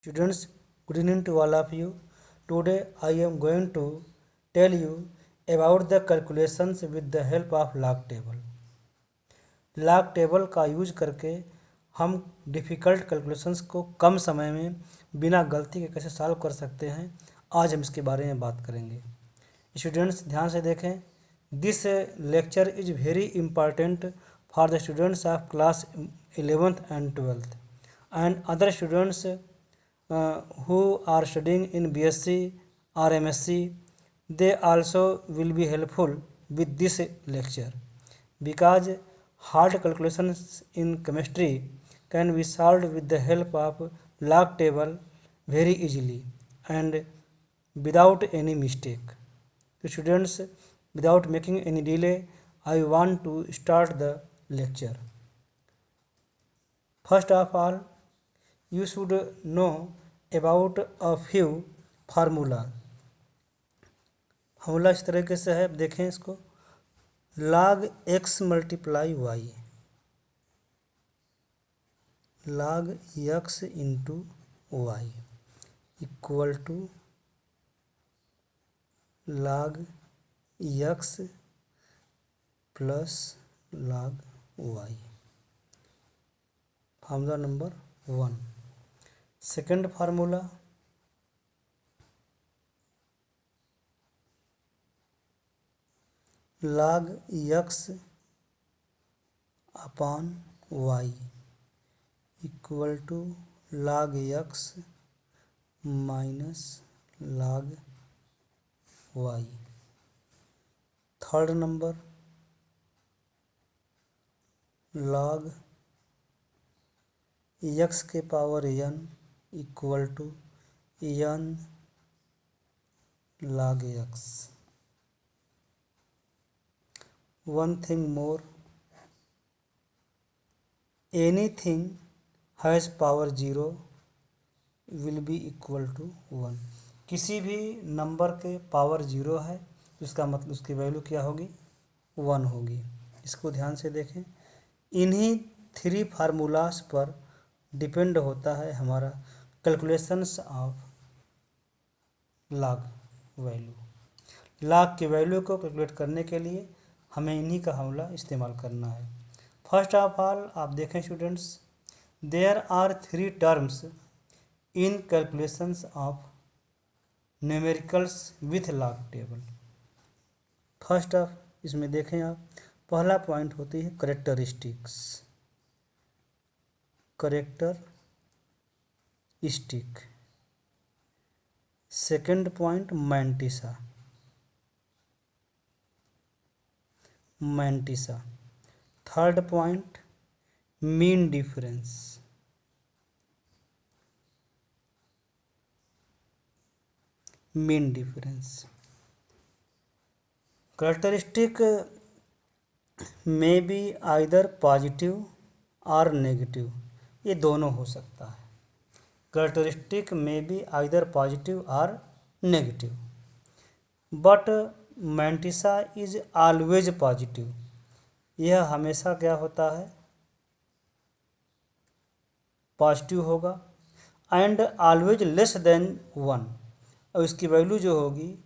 Students, good evening to all of you. Today I am going to tell you about the calculations with the help of log table. Log table का use करके हम difficult calculations को कम समय में बिना गलती के कैसे सॉल्व कर सकते हैं, आज हम इसके बारे में बात करेंगे। स्टूडेंट्स ध्यान से देखें, this lecture is very important for the students of class 11th and 12th and other students who are studying in BSc or MSc. They also will be helpful with this lecture because hard calculations in chemistry can be solved with the help of log table very easily and without any mistake. So students, without making any delay, I want to start the lecture. First of all, you should know about a few formula. Formula इस तरीके से है, देखें इसको। log x multiply y, log x into y equal to log x plus log y. Formula number 1। Second formula, log x upon y equal to log x minus log y. Third number, log x के power n equal to n log x। One thing more, anything has power 0 will be equal to 1। किसी भी number के power 0 है तो इसका मतलब उसकी value क्या होगी, 1 होगी। इसको ध्यान से देखें। इन्हीं 3 फार्मूलास पर डिपेंड होता है हमारा calculations of log value. Log की वैल्यू को कैलकुलेट करने के लिए हमें इन्हीं का फार्मूला इस्तेमाल करना है। फर्स्ट ऑफ ऑल आप देखें students, there are 3 terms in calculations of numericals with log table. First of इसमें देखें आप, पहला पॉइंट होती है characteristics, characteristic. Second point mantissa, mantissa. Third point mean difference, mean difference. Characteristic में बी आइदर पॉजिटिव और नेगेटिव, ये दोनों हो सकता है। करेक्टरिस्टिक में बी आइदर पॉजिटिव और negative, but mantissa is always positive. यह हमेशा क्या होता है, पॉजिटिव होगा। एंड ऑलवेज लेस देन 1, और इसकी वैल्यू जो होगी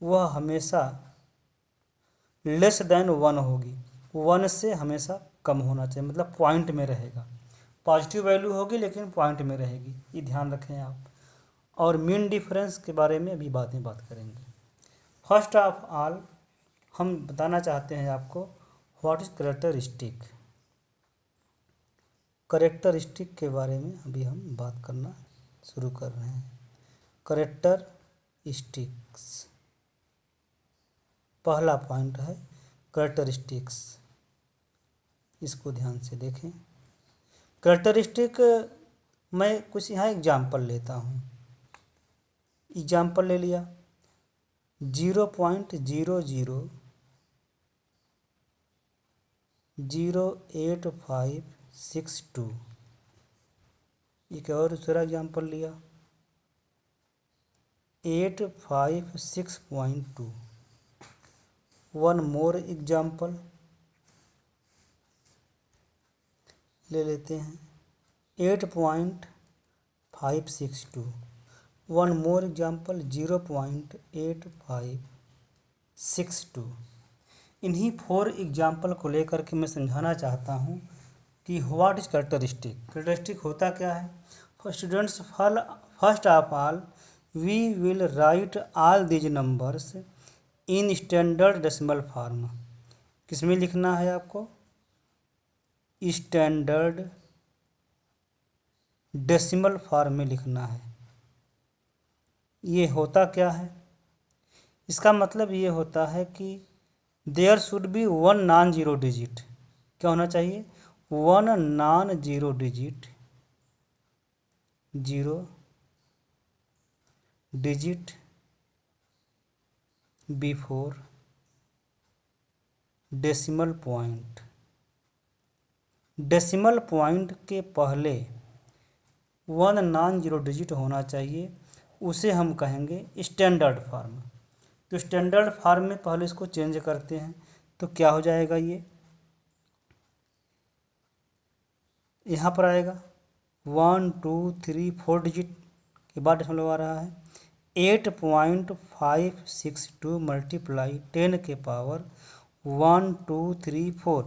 वह हमेशा लेस देन 1 होगी। 1 से हमेशा कम होना चाहिए, मतलब पॉइंट में रहेगा। पॉजिटिव वैल्यू होगी लेकिन पॉइंट में रहेगी, ये ध्यान रखें आप। और मीन डिफरेंस के बारे में अभी बाद में बात करेंगे। फर्स्ट ऑफ ऑल हम बताना चाहते हैं आपको व्हाट इज करेक्टरिस्टिक। करेक्टरिस्टिक के बारे में अभी हम बात करना शुरू कर रहे हैं। करेक्टरिस्टिक्स, पहला पॉइंट है करेक्टरिस्टिक्स। इसको ध्यान से देखें। करेक्टरिस्टिक, मैं कुछ यहाँ एग्जाम्पल लेता हूँ। एग्जाम्पल ले लिया 0.000856 एक और दूसरा एग्जाम्पल लिया 856.2। वन मोर एग्जाम्पल ले लेते हैं 0.8562. One more example 0.8562. इन्हीं 4 एग्जाम्पल को लेकर के मैं समझाना चाहता हूँ कि व्हाट इज कैरेक्टरिस्टिक। कैरेक्टरिस्टिक होता क्या है। Students, first of all we will write all these numbers in standard decimal form. किस में लिखना है आपको? स्टैंडर्ड डेसिमल फॉर्म में लिखना है। ये होता क्या है? इसका मतलब ये होता है कि there should be one non zero digit. क्या होना चाहिए? One non zero digit, zero digit before decimal point. Decimal point के पहले वन नॉन जीरो डिजिट होना चाहिए, उसे हम कहेंगे स्टैंडर्ड फॉर्म। तो स्टैंडर्ड फॉर्म में पहले इसको चेंज करते हैं तो क्या हो जाएगा? ये यहाँ पर आएगा 1 2 3 4 डिजिट के बाद डेसिमल आ रहा है 8.562 मल्टीप्लाई 10 के power 1 2 3 4।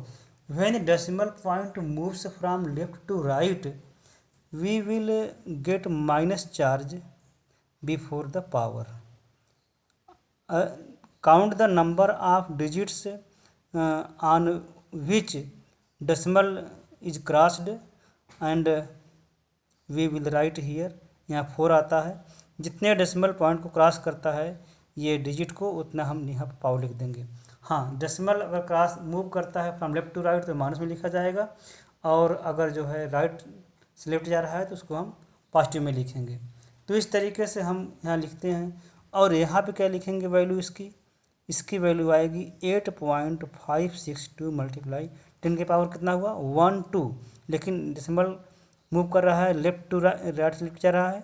When decimal point moves from left to right, we will get minus charge before the power. Count the number of digits on which decimal is crossed and we will write here. यहाँ 4 आता है। जितने decimal point को cross करता है ये digit को, उतना हम यहाँ पर पावर लिख देंगे। हाँ, डेसिमल अगर क्रॉस मूव करता है फ्रॉम लेफ्ट टू राइट तो माइनस में लिखा जाएगा, और अगर जो है राइट से लेफ्ट जा रहा है तो उसको हम पॉजिटिव में लिखेंगे। तो इस तरीके से हम यहाँ लिखते हैं। और यहाँ पे क्या लिखेंगे वैल्यू इसकी वैल्यू आएगी 8.562 मल्टीप्लाई 10 के पावर कितना हुआ 1 2। लेकिन डेसिमल मूव कर रहा है लेफ्ट टू राइट से लेफ्ट जा रहा है,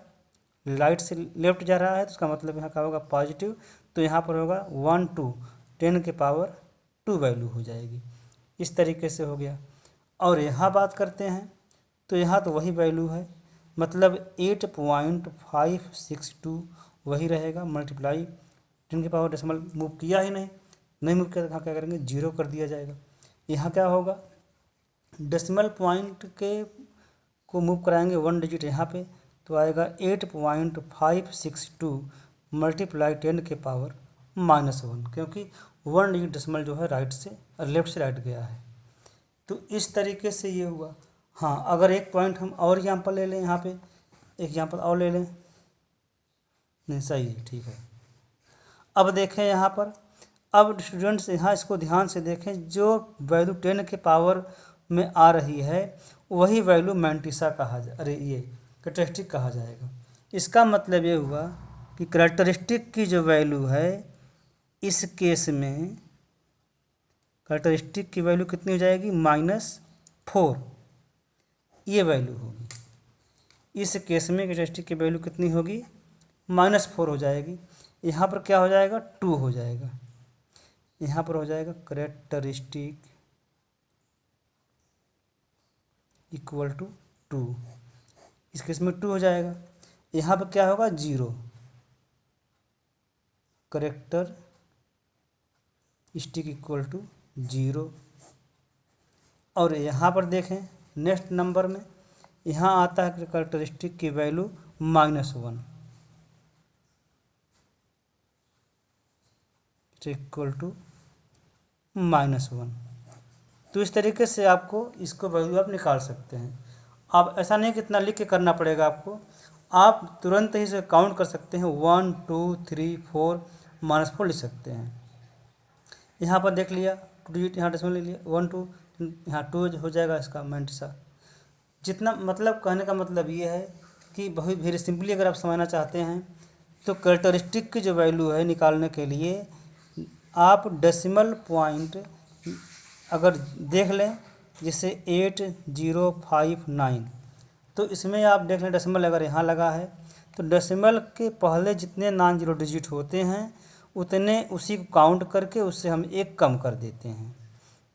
राइट से लेफ्ट जा रहा है, तो उसका मतलब यहाँ का होगा पॉजिटिव। तो यहाँ पर होगा 1 2 10 के पावर 2 वैल्यू हो जाएगी। इस तरीके से हो गया। और यहाँ बात करते हैं तो यहाँ तो वही वैल्यू है, मतलब 8.562 वही रहेगा मल्टीप्लाई 10 के पावर डेसिमल मूव किया ही नहीं मूव किया तो यहाँ क्या करेंगे 0 कर दिया जाएगा। यहाँ क्या होगा डेसिमल पॉइंट को मूव कराएंगे 1 डिजिट यहाँ पे तो आएगा 8.562 मल्टीप्लाई 10 के पावर -1, क्योंकि 1 डिजिट डेसिमल जो है राइट से लेफ्ट से राइट गया है। तो इस तरीके से ये हुआ। हाँ, अगर एक पॉइंट हम और एग्जांपल ले लें, यहाँ पे एग्जांपल और ले लें, नहीं सही है, ठीक है। अब देखें यहाँ पर, अब स्टूडेंट्स यहाँ इसको ध्यान से देखें, जो वैल्यू 10 के पावर में आ रही है वही वैल्यू मैंटिसा कहा जाए, अरे ये कैरेक्टरिस्टिक कहा जाएगा। इसका मतलब ये हुआ कि कैरेक्टरिस्टिक की जो वैल्यू है इस केस में कैरेक्टरिस्टिक की वैल्यू कितनी हो जाएगी -4, ये वैल्यू होगी। इस केस में कैरेक्टरिस्टिक की वैल्यू कितनी होगी -4 हो जाएगी। यहाँ पर क्या हो जाएगा 2 हो जाएगा, यहाँ पर हो जाएगा कैरेक्टरिस्टिक इक्वल टू 2, इस केस में 2 हो जाएगा। यहाँ पर क्या होगा 0, कैरेक्टरिस्टिक इक्वल टू 0। और यहाँ पर देखें नेक्स्ट नंबर में यहाँ आता है कैरेक्टरिस्टिक की वैल्यू -1 इक्वल टू -1। तो इस तरीके से आपको इसको वैल्यू आप निकाल सकते हैं। आप ऐसा नहीं कि इतना लिख के करना पड़ेगा आपको, आप तुरंत ही इसे काउंट कर सकते हैं 1 2 3 4 -4 लिख सकते हैं। यहाँ पर देख लिया 2 डिजिट यहाँ डेसिमल ले लिया 1 2, यहाँ 2 हो जाएगा इसका मैंटिसा। जितना मतलब कहने का मतलब ये है कि बहुत वेरी सिंपली अगर आप समझना चाहते हैं तो कैरेक्टरिस्टिक की जो वैल्यू है निकालने के लिए आप डेसिमल पॉइंट अगर देख लें जैसे 8059, तो इसमें आप देख लें डेसिमल अगर यहाँ लगा है तो डेसिमल के पहले जितने नॉन जीरो डिजिट होते हैं उतने उसी को काउंट करके उससे हम 1 कम कर देते हैं।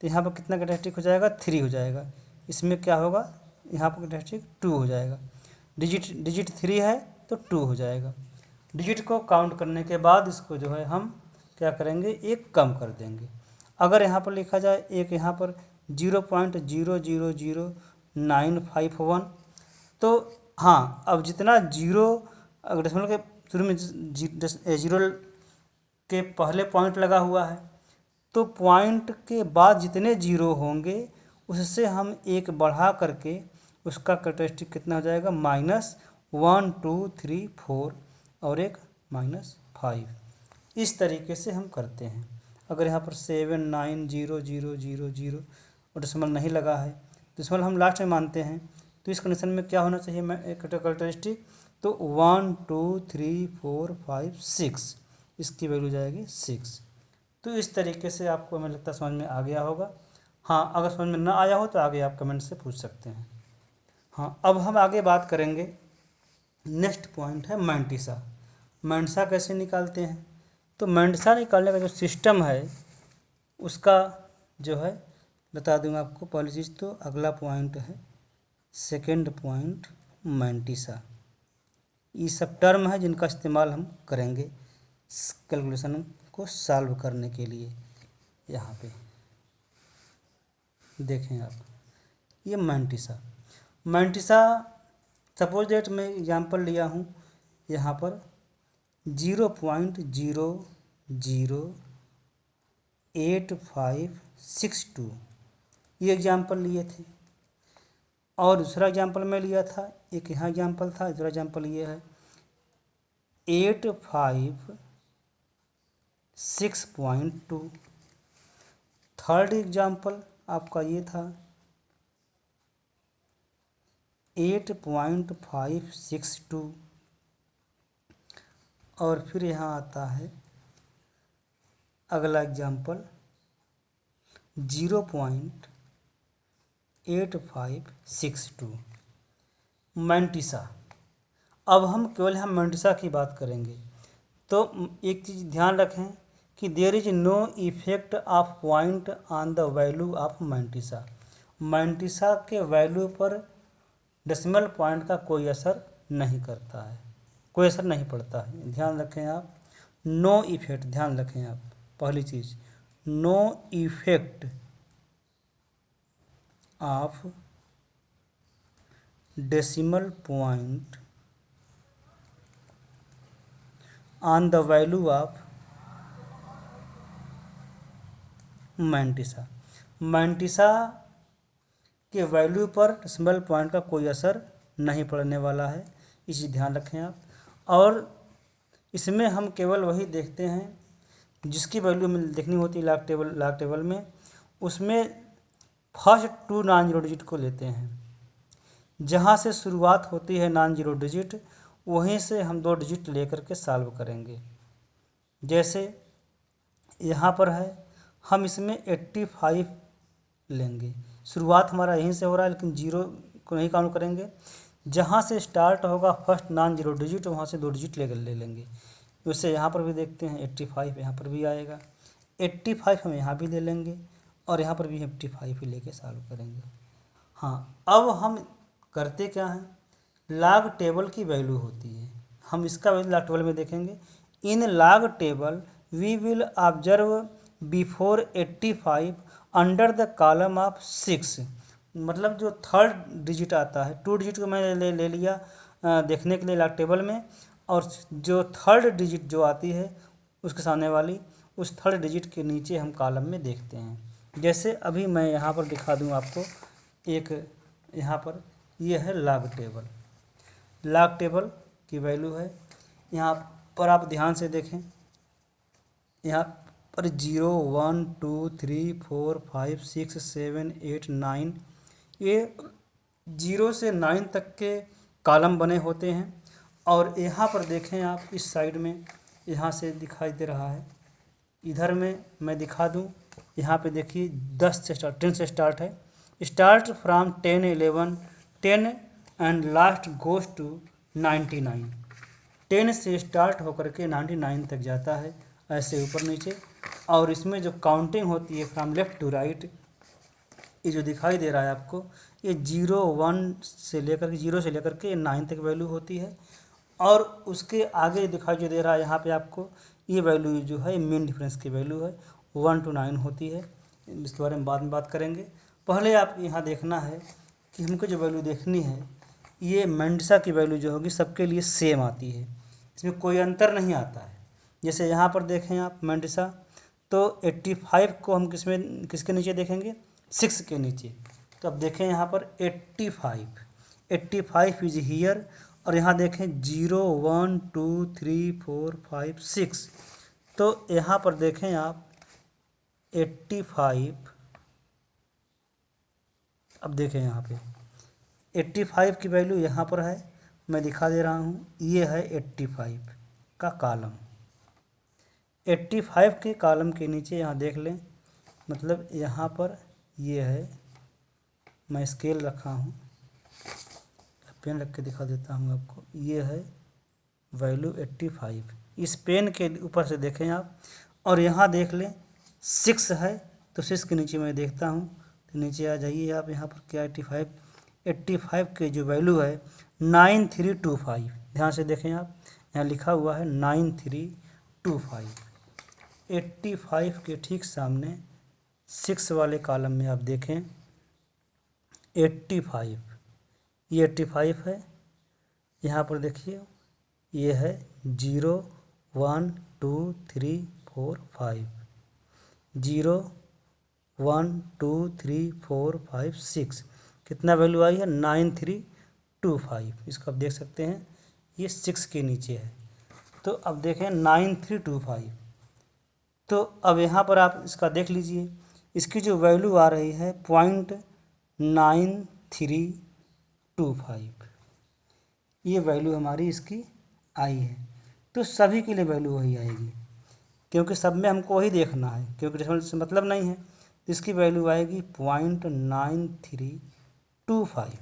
तो यहाँ पर कितना कैरेक्टरिस्टिक हो जाएगा 3 हो जाएगा। इसमें क्या होगा यहाँ पर कैरेक्टरिस्टिक 2 हो जाएगा। डिजिट 3 है तो 2 हो जाएगा। डिजिट को काउंट करने के बाद इसको जो है हम क्या करेंगे, एक कम कर देंगे। अगर यहाँ पर लिखा जाए एक यहाँ पर 0.000951, तो हाँ अब जितना जीरो अगर डेसिमल के शुरू में जीरो के पहले पॉइंट लगा हुआ है तो पॉइंट के बाद जितने जीरो होंगे उससे हम एक बढ़ा करके उसका कैरेक्टरिस्टिक कितना हो जाएगा, -1 2 3 4 और एक -5। इस तरीके से हम करते हैं। अगर यहाँ पर 7900000 और डेसिमल नहीं लगा है, डेसिमल हम लास्ट में मानते हैं, तो इस कंडीशन में क्या होना चाहिए कैरेक्टरिस्टिक, तो 1 2 3 4 5 6 इसकी वैल्यू जाएगी 6। तो इस तरीके से आपको हमें लगता है समझ में आ गया होगा। हाँ अगर समझ में ना आया हो तो आगे आप कमेंट से पूछ सकते हैं। हाँ अब हम आगे बात करेंगे, नेक्स्ट पॉइंट है मैंटिसा। मैंटिसा कैसे निकालते हैं, तो मैंटिसा निकालने का जो सिस्टम है उसका जो है बता दूंगा आपको। पहली चीज़ तो अगला पॉइंट है सेकंड पॉइंट मैंटिसा। ये सब टर्म है जिनका इस्तेमाल हम करेंगे कैलकुलेशन को सॉल्व करने के लिए। यहाँ पे देखें आप, ये मैंटिसा सपोज डेट मैं एग्जांपल लिया हूँ यहाँ पर 0.008562 ये एग्जांपल लिए थे। और दूसरा एग्जांपल मैं लिया था, एक यहाँ एग्जांपल था, दूसरा एग्जांपल ये है 856.2। थर्ड एग्जांपल आपका ये था 8.562। और फिर यहाँ आता है अगला एग्जांपल 0.8562 मैंटिसा। अब हम केवल हम मैंटिसा की बात करेंगे। तो एक चीज़ ध्यान रखें कि there is no effect of point on the value of mantissa. Mantissa के वैल्यू पर डेसिमल पॉइंट का कोई असर नहीं करता है, कोई असर नहीं पड़ता है। ध्यान रखें आप, नो इफेक्ट, ध्यान रखें आप, पहली चीज़ no effect of decimal point on the value of mantissa. Mantissa के वैल्यू पर डेसिमल पॉइंट का कोई असर नहीं पड़ने वाला है, इसे ध्यान रखें आप। और इसमें हम केवल वही देखते हैं जिसकी वैल्यू हमें देखनी होती है लॉग टेबल में, उसमें फर्स्ट 2 नॉन जीरो डिजिट को लेते हैं। जहाँ से शुरुआत होती है नॉन जीरो डिजिट वहीं से हम 2 डिजिट लेकर के सॉल्व करेंगे। जैसे यहाँ पर है, हम इसमें 85 लेंगे, शुरुआत हमारा यहीं से हो रहा है लेकिन जीरो को नहीं काउंट करेंगे। जहाँ से स्टार्ट होगा फर्स्ट नॉन जीरो डिजिट वहाँ से 2 डिजिट ले लेंगे। वैसे यहाँ पर भी देखते हैं 85 यहाँ पर भी आएगा, 85 हम यहाँ भी ले लेंगे और यहाँ पर भी 85 ही लेके सॉल्व करेंगे। हाँ अब हम करते क्या हैं, लॉग टेबल की वैल्यू होती है, हम इसका वैल्यू लॉग टेबल में देखेंगे। In log table we will observe before 85 under the column of 6। मतलब जो थर्ड डिजिट आता है, 2 डिजिट को मैं ले लिया देखने के लिए लॉग टेबल में, और जो थर्ड डिजिट जो आती है उसके सामने वाली, उस थर्ड डिजिट के नीचे हम कॉलम में देखते हैं। जैसे अभी मैं यहाँ पर दिखा दूँ आपको, एक यहाँ पर ये है लॉग टेबल। लॉग टेबल की वैल्यू है, यहाँ पर आप ध्यान से देखें, यहाँ पर 0 1 2 3 4 5 6 7 8 9 ये 0 से 9 तक के कॉलम बने होते हैं। और यहाँ पर देखें आप, इस साइड में यहाँ से दिखाई दे रहा है, इधर में मैं दिखा दूँ, यहाँ पे देखिए 10 से स्टार्ट 10 से स्टार्ट है, start from 10 11 10 and last goes to 99। 10 से स्टार्ट होकर के 99 तक जाता है, ऐसे ऊपर नीचे। और इसमें जो काउंटिंग होती है फ्रॉम लेफ़्ट टू राइट, ये जो दिखाई दे रहा है आपको, ये 0 से लेकर के 9 तक वैल्यू होती है। और उसके आगे दिखाई जो दे रहा है यहाँ पे आपको, ये वैल्यू जो है मीन डिफरेंस की वैल्यू है 1 to 9 होती है। इसके बारे में बाद में बात करेंगे। पहले आप यहाँ देखना है कि हमको जो वैल्यू देखनी है, ये मेंडसा की वैल्यू जो होगी सबके लिए सेम आती है, इसमें कोई अंतर नहीं आता है। जैसे यहाँ पर देखें आप मेंडसा, तो 85 को हम किसके नीचे देखेंगे, 6 के नीचे। तो अब देखें यहाँ पर 85 इज हियर, और यहाँ देखें 0 1 2 3 4 5 6। तो यहाँ पर देखें आप 85, अब देखें यहाँ पे 85 की वैल्यू यहाँ पर है, मैं दिखा दे रहा हूँ, ये है 85 का कॉलम। 85 के कॉलम के नीचे यहाँ देख लें, मतलब यहाँ पर ये है, मैं स्केल रखा हूँ, पेन रख के दिखा देता हूँ आपको, ये है वैल्यू 85। इस पेन के ऊपर से देखें आप, और यहाँ देख लें 6 है, तो 6 के नीचे मैं देखता हूँ, तो नीचे आ जाइए आप, यहाँ पर क्या 85 के जो वैल्यू है 9325, ध्यान से देखें आप, यहाँ लिखा हुआ है 9325। 85 के ठीक सामने 6 वाले कॉलम में आप देखें 85, ये 85 है। यहाँ पर देखिए ये है 0 1 2 3 4 5, 0 1 2 3 4 5 6, कितना वैल्यू आई है 9325। इसको आप देख सकते हैं, ये 6 के नीचे है। तो अब देखें 9325, तो अब यहाँ पर आप इसका देख लीजिए, इसकी जो वैल्यू आ रही है 0.9325, ये वैल्यू हमारी इसकी आई है। तो सभी के लिए वैल्यू वही आएगी, क्योंकि सब में हमको वही देखना है, क्योंकि डेसिमल से मतलब नहीं है। तो इसकी वैल्यू आएगी 0.9325,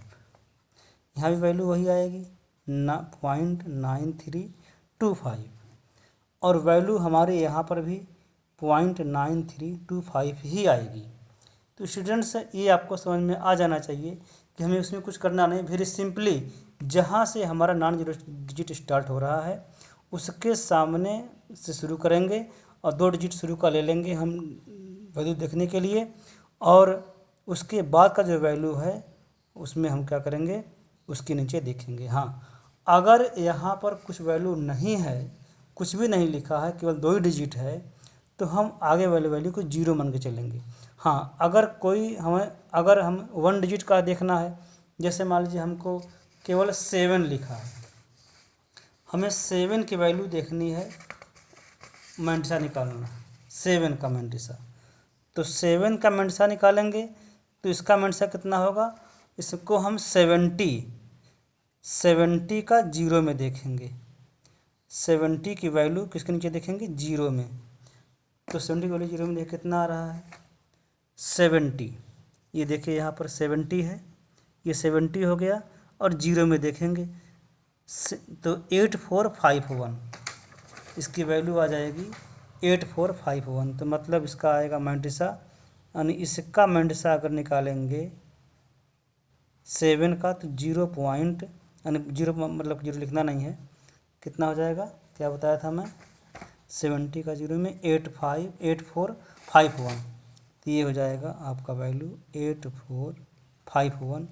यहाँ भी वैल्यू वही आएगी 0.9325, और वैल्यू हमारे यहाँ पर भी 0.9325 ही आएगी। तो स्टूडेंट्स, ये आपको समझ में आ जाना चाहिए कि हमें उसमें कुछ करना नहीं, वेरी सिंपली जहाँ से हमारा नॉन जीरो डिजिट स्टार्ट हो रहा है उसके सामने से शुरू करेंगे, और 2 डिजिट शुरू का ले लेंगे हम वैल्यू देखने के लिए, और उसके बाद का जो वैल्यू है उसमें हम क्या करेंगे, उसके नीचे देखेंगे। हाँ, अगर यहाँ पर कुछ वैल्यू नहीं है, कुछ भी नहीं लिखा है, केवल 2 ही डिजिट है, तो हम आगे वाले वैल्यू को 0 मान के चलेंगे। हाँ, अगर हम 1 डिजिट का देखना है, जैसे मान लीजिए हमको केवल 7 लिखा है, हमें 7 की वैल्यू देखनी है, मेंडसा निकालना है 7 का मेंडसा। तो 7 का मेंडसा निकालेंगे, तो इसका मेंडसा कितना होगा, इसको हम 70 का 0 में देखेंगे, 70 की वैल्यू किसके नीचे देखेंगे, 0 में। तो 70 की वैल्यू 0 में देख कितना आ रहा है 70, ये देखिए यहाँ पर 70 है, ये 70 हो गया, और 0 में देखेंगे तो 8451, इसकी वैल्यू आ जाएगी 8451। तो मतलब इसका आएगा मेंडसा, यानी इसका मेंडसा अगर निकालेंगे 7 का, तो 0 पॉइंट, यानी 0 मतलब 0 लिखना नहीं है, कितना हो जाएगा, क्या बताया था मैं, 70 का 0 में 8451, तो ये हो जाएगा आपका वैल्यू 8451।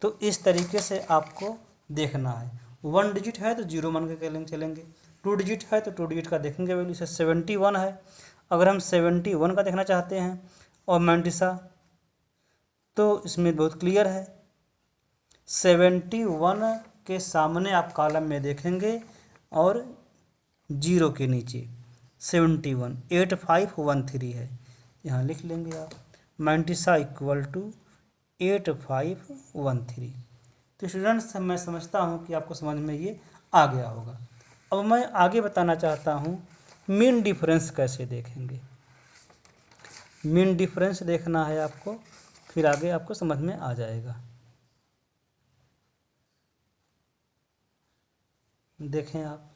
तो इस तरीके से आपको देखना है। 1 डिजिट है तो 0 मान के चलेंगे, 2 डिजिट है तो 2 डिजिट का देखेंगे वैल्यू, से 71 है, अगर हम 71 का देखना चाहते हैं और मेंडसा, तो इसमें बहुत क्लियर है, 71 के सामने आप कॉलम में देखेंगे और 0 के नीचे 71, 8513 है, यहाँ लिख लेंगे आप, मेंडसा इक्वल टू 8513। तो स्टूडेंट्स, मैं समझता हूँ कि आपको समझ में ये आ गया होगा। अब मैं आगे बताना चाहता हूँ मीन डिफरेंस कैसे देखेंगे। मीन डिफरेंस देखना है आपको, फिर आगे आपको समझ में आ जाएगा। देखें आप,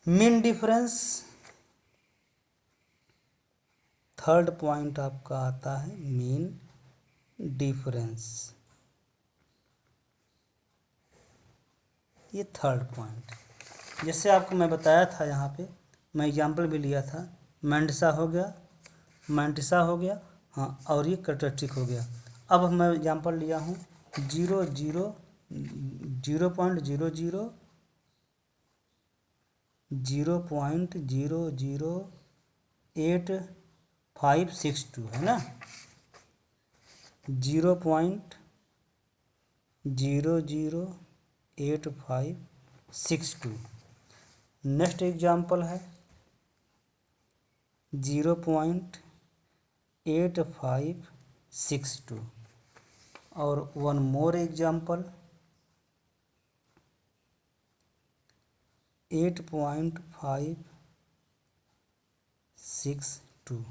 मीन डिफरेंस थर्ड पॉइंट आपका आता है मीन डिफरेंस। ये थर्ड पॉइंट, जैसे आपको मैं बताया था, यहाँ पे मैं एग्जाम्पल भी लिया था, मैंटिसा हो गया, मैंटिसा हो गया, हाँ, और ये कैरेक्टरिस्टिक हो गया। अब मैं एग्जाम्पल लिया हूँ 0.008 है ना, 0.00862। नेक्स्ट एग्जाम्पल है 0.8562 और वन मोर एग्जाम्पल 8.562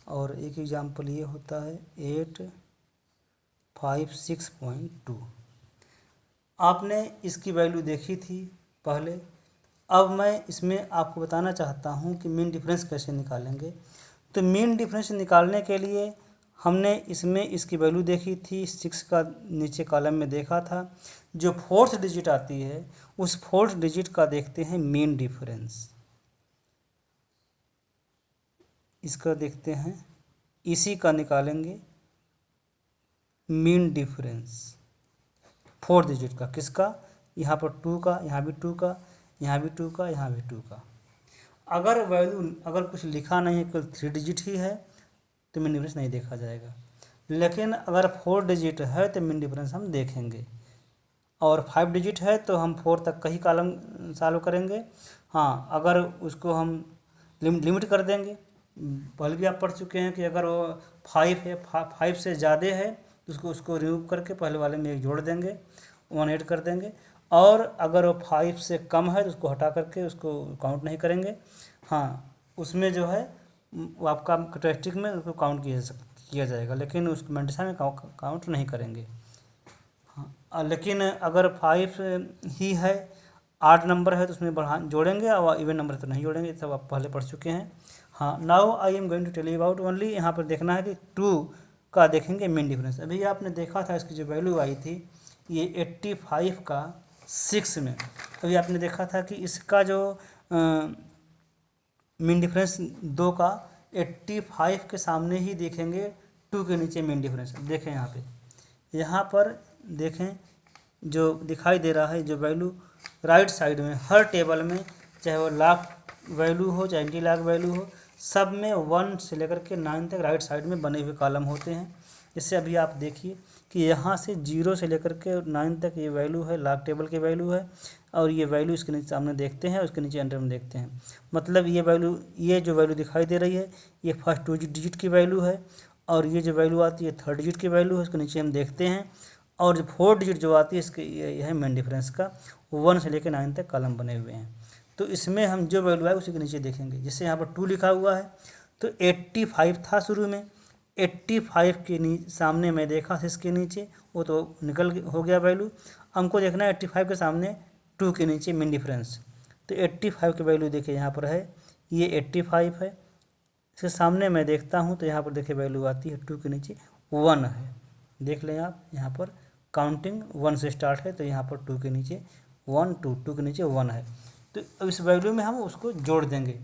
और एक एग्जाम्पल ये होता है 856.2। आपने इसकी वैल्यू देखी थी पहले। अब मैं इसमें आपको बताना चाहता हूँ कि मीन डिफरेंस कैसे निकालेंगे। तो मीन डिफरेंस निकालने के लिए हमने इसमें इसकी वैल्यू देखी थी, 6 का नीचे कॉलम में देखा था। जो फोर्थ डिजिट आती है उस फोर्थ डिजिट का देखते हैं मीन डिफरेंस, इसका देखते हैं, इसी का निकालेंगे मीन डिफरेंस फोर्थ डिजिट का। किसका? यहाँ पर 2 का, यहाँ भी 2 का, यहाँ भी 2 का, यहाँ भी 2 का। अगर वैल्यू अगर कुछ लिखा नहीं है, केवल 3 डिजिट ही है, तो मीन डिफरेंस नहीं देखा जाएगा। लेकिन अगर 4 डिजिट है तो मीन डिफरेंस हम देखेंगे, और 5 डिजिट है तो हम 4 तक का ही कॉलम सॉल्व करेंगे। हाँ, अगर उसको हम लिमिट कर देंगे, पहले भी आप पढ़ चुके हैं कि अगर वो 5 है, 5 से ज़्यादा है तो उसको रिमूव करके पहले वाले में एक जोड़ देंगे, 1 ऐड कर देंगे। और अगर वो 5 से कम है तो उसको हटा करके उसको काउंट नहीं करेंगे। हाँ, उसमें जो है वो आपका कैरेक्टरिस्टिक में उसको काउंट किया जाएगा, लेकिन उसको मैंटिसा में काउंट नहीं करेंगे। हाँ, लेकिन अगर 5 ही है, 8 नंबर है तो उसमें जोड़ेंगे, और इवन नंबर तो नहीं जोड़ेंगे, सब आप पहले पढ़ चुके हैं। हाँ, now I am going to tell you about only, यहाँ पर देखना है कि 2 का देखेंगे मीन डिफरेंस। अभी आपने देखा था इसकी जो वैल्यू आई थी ये 85 का 6 में। अभी आपने देखा था कि इसका जो मीन डिफरेंस 2 का 85 के सामने ही देखेंगे, 2 के नीचे मीन डिफरेंस। देखें यहाँ पर देखें जो दिखाई दे रहा है, जो वैल्यू राइट साइड में हर टेबल में, चाहे वो लाख वैल्यू हो चाहे एंटी लाख वैल्यू हो, सब में 1 से लेकर के 9 तक राइट साइड में बने हुए कॉलम होते हैं। इससे अभी आप देखिए कि यहाँ से 0 से लेकर के 9 तक ये वैल्यू है, लाख टेबल की वैल्यू है, और ये वैल्यू इसके नीचे सामने देखते हैं, उसके नीचे अंडर में देखते हैं। मतलब ये वैल्यू, ये जो वैल्यू दिखाई दे रही है ये फर्स्ट 2 डिजिट की वैल्यू है, और ये जो वैल्यू आती है 3rd डिजिट की वैल्यू है, उसके नीचे हम देखते हैं। और जो 4th डिजिट जो आती है इसके ये है मेन डिफरेंस का, 1 से लेकर 9 तक कॉलम बने हुए हैं। तो इसमें हम जो वैल्यू है उसी के नीचे देखेंगे। जैसे यहाँ पर 2 लिखा हुआ है तो 85 था शुरू में, 85 के सामने मैं देखा था इसके नीचे, वो तो हो गया वैल्यू। हमको देखना है 85 के सामने 2 के नीचे मीन डिफरेंस। तो 85 की वैल्यू देखिए यहाँ पर है, ये 85 है, इसके सामने मैं देखता हूँ तो यहाँ पर देखिए वैल्यू आती है 2 के नीचे 1 है। देख लें आप, यहाँ पर काउंटिंग 1 से स्टार्ट है, तो यहाँ पर 2 के नीचे 1, 2 के नीचे 1 है। तो इस वैल्यू में हम उसको जोड़ देंगे।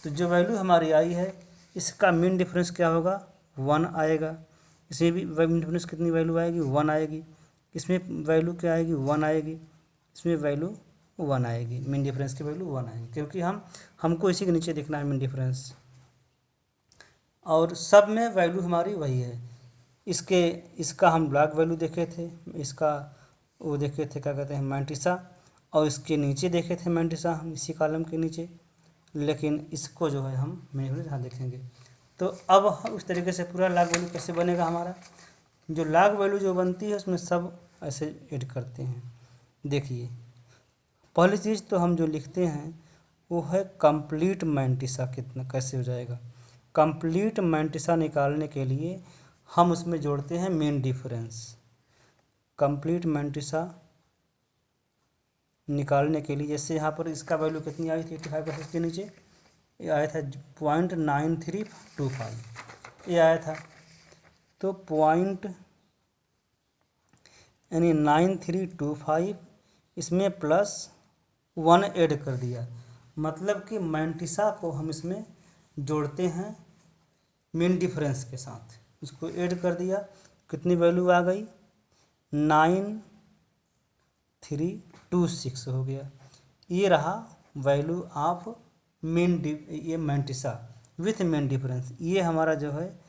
तो जो वैल्यू हमारी आई है इसका मीन डिफरेंस क्या होगा? 1 आएगा। इसमें भी मीन डिफरेंस कितनी वैल्यू आएगी? 1 आएगी। इसमें वैल्यू क्या आएगी? 1 आएगी। इसमें वैल्यू 1 आएगी, मीन डिफरेंस की वैल्यू 1 आएगी, क्योंकि हमको इसी के नीचे देखना है मीन डिफरेंस, और सब में वैल्यू हमारी वही है। इसका हम ब्लॉक वैल्यू देखे थे, इसका वो देखे थे क्या कहते हैं मैंटिसा, और इसके नीचे देखे थे मैंटिसा हम इसी कॉलम के नीचे, लेकिन इसको जो है हम मीन यहाँ देखेंगे। तो अब उस तरीके से पूरा लॉग वैल्यू कैसे बनेगा हमारा, जो लॉग वैल्यू जो बनती है उसमें सब ऐसे ऐड करते हैं। देखिए, पहली चीज़ तो हम जो लिखते हैं वो है कंप्लीट मैंटिसा कितना कैसे हो जाएगा। कंप्लीट मैंटिसा निकालने के लिए हम उसमें जोड़ते हैं मीन डिफरेंस। कंप्लीट मैंटिसा निकालने के लिए, जैसे यहाँ पर इसका वैल्यू कितनी आई थी 85 के नीचे, ये आया था 0.9325 ये आया था। तो पॉइंट यानी 9325 इसमें +1 ऐड कर दिया, मतलब कि मैंटिसा को हम इसमें जोड़ते हैं मेन डिफरेंस के साथ, इसको ऐड कर दिया। कितनी वैल्यू आ गई? 9326 हो गया। ये रहा वैल्यू ऑफ ये मैंटिसा विथ मेन डिफरेंस। ये हमारा जो है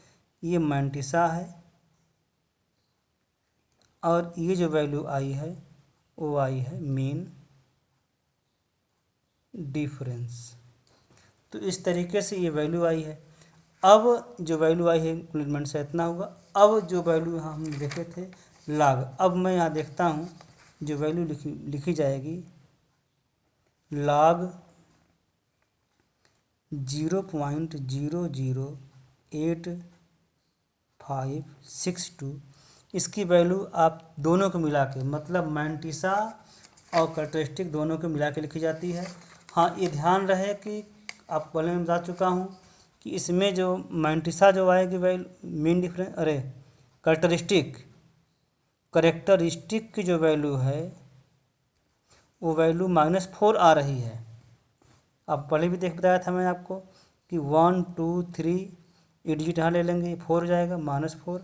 ये मैंटिसा है, और ये जो वैल्यू आई है वो आई है मेन डिफरेंस। तो इस तरीके से ये वैल्यू आई है। अब जो वैल्यू आई है इंक्रीमेंट से इतना होगा। अब जो वैल्यू यहाँ हम देखे थे लाग, अब मैं यहाँ देखता हूँ जो वैल्यू लिखी जाएगी लाग 0.008562। इसकी वैल्यू आप दोनों को मिला के, मतलब मैंटिसा और कैरेक्टरिस्टिक दोनों को मिला के लिखी जाती है। हाँ, ये ध्यान रहे कि आपको पहले मैं बता चुका हूँ कि इसमें जो मैंटिसा जो आएगी वैल्यू मेन डिफरेंस करेक्टरिस्टिक की जो वैल्यू है वो वैल्यू -4 आ रही है। अब पहले भी बताया था मैं आपको कि 1 2 3 ये डिजिट यहाँ ले लेंगे, 4 हो जाएगा -4,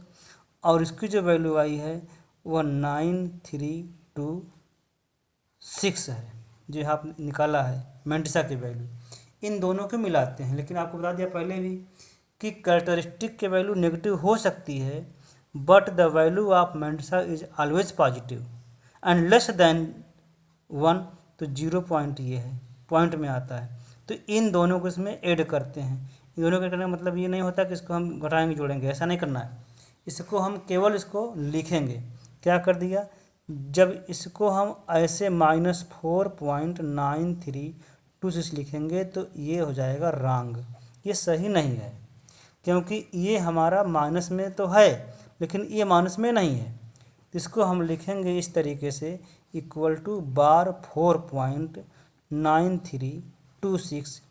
और इसकी जो वैल्यू आई है वह 9326 है जो यहाँ निकाला है मैंटिसा की वैल्यू। इन दोनों को मिलाते हैं, लेकिन आपको बता दिया पहले भी कि कैरेक्टरिस्टिक की वैल्यू नेगेटिव हो सकती है, but the value of mantissa is always positive and less than 1। तो 0 पॉइंट ये है, पॉइंट में आता है। तो इन दोनों को इसमें ऐड करते हैं। इन दोनों को करने का मतलब ये नहीं होता कि इसको हम घटाएंगे जोड़ेंगे, ऐसा नहीं करना है। इसको हम केवल इसको लिखेंगे। क्या कर दिया? जब इसको हम ऐसे -4.9326 लिखेंगे तो ये हो जाएगा रॉन्ग, ये सही नहीं है, क्योंकि ये हमारा माइनस में तो है लेकिन ये माइनस में नहीं है। तो इसको हम लिखेंगे इस तरीके से =4.9326।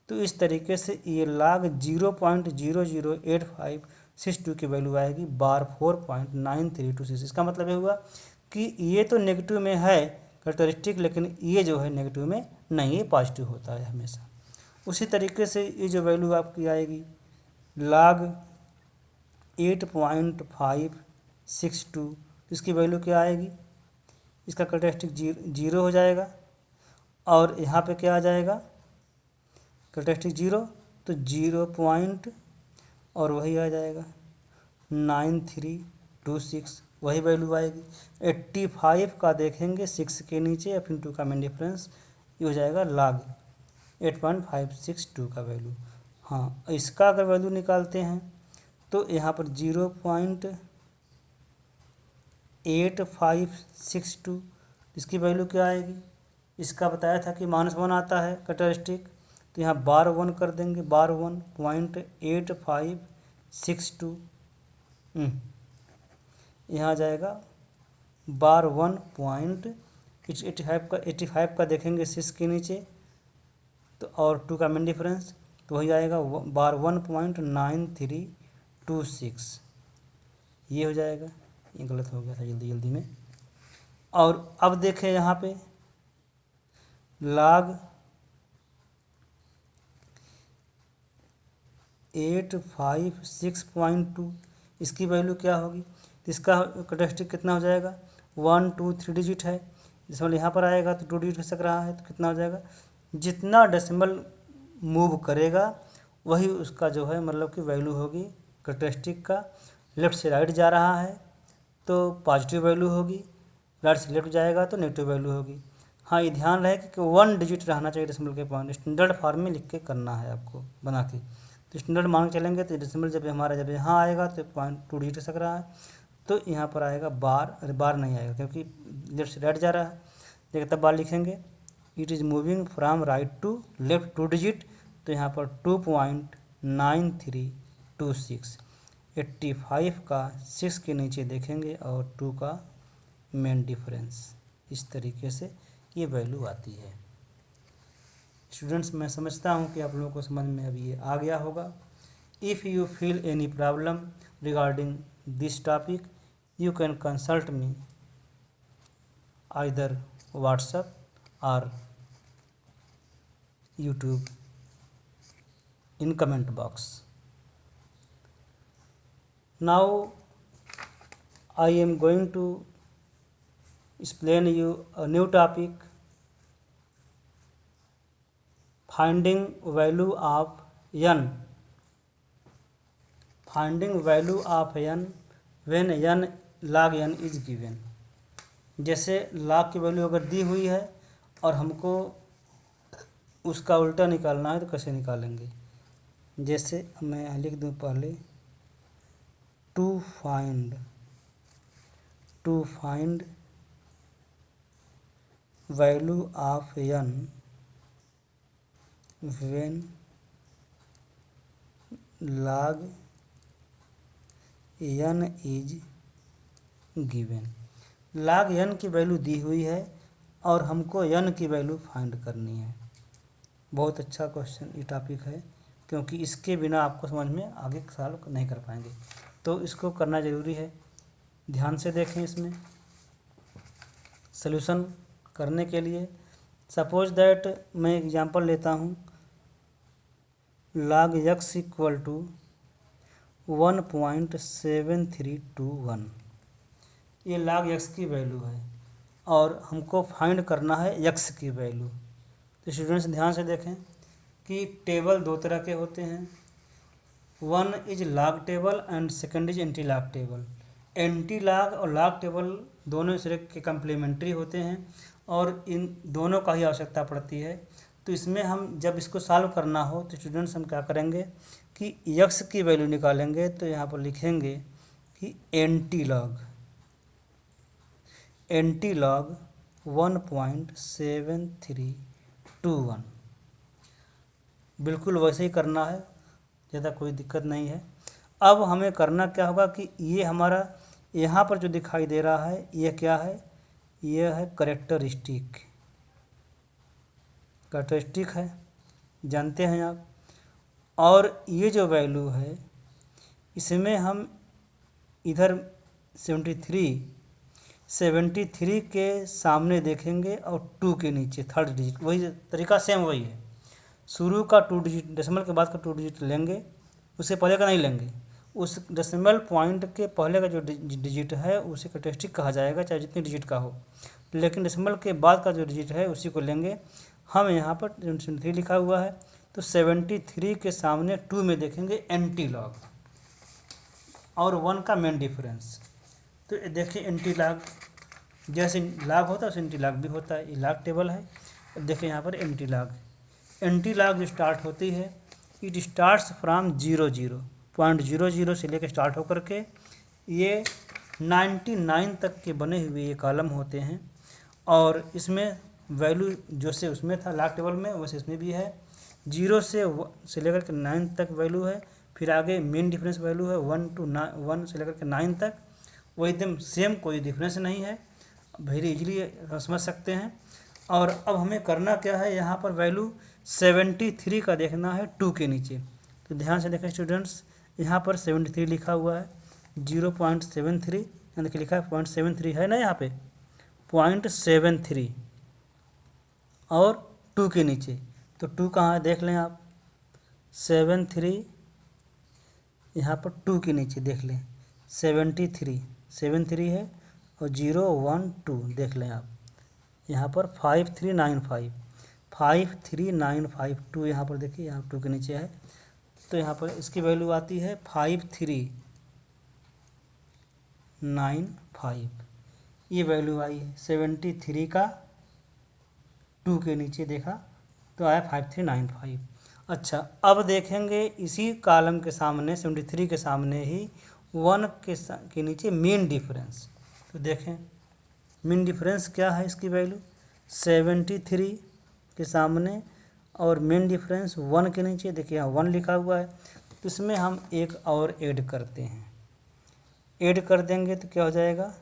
तो इस तरीके से ये log 0.008562 की वैल्यू आएगी =4.9326। इसका मतलब ये हुआ कि ये तो नेगेटिव में है कैरेक्टरिस्टिक, लेकिन ये जो है नेगेटिव में नहीं, ये पॉजिटिव होता है हमेशा। उसी तरीके से ये जो वैल्यू आपकी आएगी log 8.562, इसकी वैल्यू क्या आएगी? इसका कैरेक्टरिस्टिक 0 हो जाएगा, और यहाँ पे क्या आ जाएगा? कैरेक्टरिस्टिक 0, तो 0 पॉइंट और वही आ जाएगा 9326, वही वैल्यू आएगी। 85 का देखेंगे 6 के नीचे या फिर 2 का मेन डिफरेंस, ये हो जाएगा log 8.562 का वैल्यू। हाँ, इसका अगर वैल्यू निकालते हैं तो यहाँ पर 0.8562, इसकी वैल्यू क्या आएगी? इसका बताया था कि -1 आता है कैरेक्टरिस्टिक, तो यहाँ =1 कर देंगे, =1.8562। यहाँ आ जाएगा =1.85 का देखेंगे 6 के नीचे, तो और 2 का मेन डिफरेंस, तो वही आएगा =1.9326। ये हो जाएगा। ये गलत हो गया था जल्दी में। और अब देखें यहाँ पे log 856.2, इसकी वैल्यू क्या होगी? तो इसका कैरेक्टरिस्टिक कितना हो जाएगा? 1 2 3 डिजिट है, जिसमें यहाँ पर आएगा तो 2 डिजिट हो सक रहा है, तो कितना हो जाएगा? जितना डेसिमल मूव करेगा वही उसका जो है मतलब कि वैल्यू होगी कैरेक्टरिस्टिक का। लेफ्ट से राइट जा रहा है तो पॉजिटिव वैल्यू होगी, राइट से लेफ्ट जाएगा तो नेगेटिव वैल्यू होगी। हाँ, ये ध्यान रहे कि 1 डिजिट रहना चाहिए डेसिमल के पॉइंट। स्टैंडर्ड फॉर्म में लिख के करना है आपको बना के। तो स्टैंडर्ड मान के चलेंगे तो डेसिमल जब यहाँ आएगा तो पॉइंट 2 डिजिट हो सक रहा है, तो यहाँ पर आएगा बार नहीं आएगा क्योंकि लेफ्ट से राइट जा रहा है। देखिए तब बार लिखेंगे it is moving from right to left 2 digit, तो यहाँ पर 2.9326। 85 का 6 के नीचे देखेंगे और 2 का मेन डिफरेंस, इस तरीके से ये वैल्यू आती है। स्टूडेंट्स, मैं समझता हूँ कि आप लोगों को समझ में अभी ये आ गया होगा। If you feel any problem regarding this topic you can consult me either WhatsApp or YouTube in comment box. Now I am going to explain you a new topic, finding value of n. Finding value of n when n log n is given. जैसे log की value अगर दी हुई है और हमको उसका उल्टा निकालना है तो कैसे निकालेंगे। जैसे मैं लिख दूँ पहले to find value of n when log n is given. log n की वैल्यू दी हुई है और हमको n की वैल्यू फाइंड करनी है। बहुत अच्छा क्वेश्चन ये टॉपिक है, क्योंकि इसके बिना आपको समझ में आगे सॉल्व नहीं कर पाएंगे, तो इसको करना ज़रूरी है। ध्यान से देखें। इसमें सॉल्यूशन करने के लिए सपोज दैट मैं एग्जांपल लेता हूँ, log x इक्वल टू 1.7321। ये log x की वैल्यू है और हमको फाइंड करना है x की वैल्यू। तो स्टूडेंट्स ध्यान से देखें कि टेबल दो तरह के होते हैं, one is log table and second is anti log table. Anti log और log टेबल दोनों एक के कम्प्लीमेंट्री होते हैं और इन दोनों का ही आवश्यकता पड़ती है। तो इसमें हम जब इसको सॉल्व करना हो तो स्टूडेंट्स हम क्या करेंगे कि x की वैल्यू निकालेंगे। तो यहाँ पर लिखेंगे कि एंटी लॉग 1.7321। बिल्कुल वैसे ही करना है, ज़्यादा कोई दिक्कत नहीं है। अब हमें करना क्या होगा कि ये हमारा यहाँ पर जो दिखाई दे रहा है ये क्या है, ये है कैरेक्टरिस्टिक है, जानते हैं आप। और ये जो वैल्यू है इसमें हम इधर 73 के सामने देखेंगे और 2 के नीचे थर्ड डिजिट, वही तरीका सेम वही है। शुरू का 2 डिजिट, डेसिमल के बाद का 2 डिजिट लेंगे, उससे पहले का नहीं लेंगे। उस डेसिमल पॉइंट के पहले का जो डिजिट है उसे कैरेक्टरिस्टिक कहा जाएगा, चाहे जितनी डिजिट का हो। लेकिन डेसिमल के बाद का जो डिजिट है उसी को लेंगे। हम यहाँ पर 73 लिखा हुआ है तो 73 के सामने 2 में देखेंगे एंटी लॉग और 1 का मेन डिफरेंस। तो देखिए एंटी लॉग जैसे लॉग होता है वैसे एंटी लॉग भी होता है। ये लॉग टेबल है। अब देखिए यहाँ पर एंटी लॉग जो स्टार्ट होती है, इट स्टार्ट्स फ्रॉम 0.00 से लेकर स्टार्ट होकर के ये 99 तक के बने हुए ये कॉलम होते हैं। और इसमें वैल्यू जो से उसमें था लॉग टेबल में वैसे इसमें भी है। 0 से लेकर के 9 तक वैल्यू है। फिर आगे मेन डिफरेंस वैल्यू है 1 से लेकर के 9 तक, वो एकदम सेम, कोई डिफरेंस नहीं है, वेरी इजीली समझ सकते हैं। और अब हमें करना क्या है, यहाँ पर वैल्यू 73 का देखना है 2 के नीचे। तो ध्यान से देखें स्टूडेंट्स, यहाँ पर 73 लिखा हुआ है, 0.73 यानी कि लिखा है 0.73 है ना यहाँ पे 0.73 और 2 के नीचे। तो 2 कहाँ है देख लें आप, 73 यहाँ पर 2 के नीचे देख लें, 73 है और 012 देख लें आप, यहाँ पर 53952 यहाँ पर देखिए, यहाँ 2 के नीचे है। तो यहाँ पर इसकी वैल्यू आती है 5395, ये वैल्यू आई है। 73 का 2 के नीचे देखा तो आया 5395। अच्छा, अब देखेंगे इसी कॉलम के सामने 73 के सामने ही 1 के नीचे मेन डिफरेंस। तो देखें मेन डिफरेंस क्या है, इसकी वैल्यू 73 के सामने और मेन डिफरेंस 1 के नीचे देखिए यहाँ 1 लिखा हुआ है। तो इसमें हम एक और ऐड करते हैं, ऐड कर देंगे तो क्या हो जाएगा,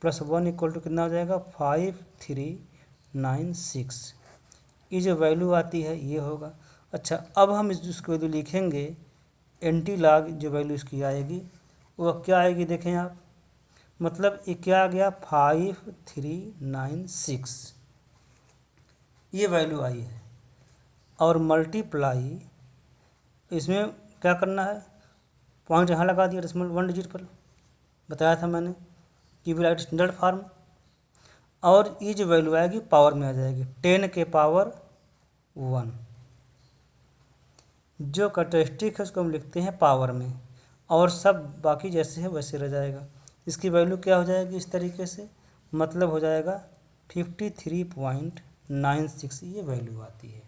+1 = कितना हो जाएगा 5396। ये जो वैल्यू आती है ये होगा। अच्छा, अब हम इसको वैल्यू लिखेंगे एंटी लॉग, जो वैल्यू इसकी आएगी वो क्या आएगी देखें आप, मतलब ये क्या आ गया 5396 ये वैल्यू आई है। और मल्टीप्लाई इसमें क्या करना है, पॉइंट यहाँ लगा दिया डेसिमल 1 डिजिट पर, बताया था मैंने कि राइट स्टैंडर्ड फॉर्म। और ये जो वैल्यू आएगी पावर में आ जाएगी 10 के पावर 1। जो कैरेक्टरिस्टिक है उसको हम लिखते हैं पावर में, और सब बाकी जैसे है वैसे रह जाएगा। इसकी वैल्यू क्या हो जाएगी इस तरीके से, मतलब हो जाएगा 53.96 ये वैल्यू आती है।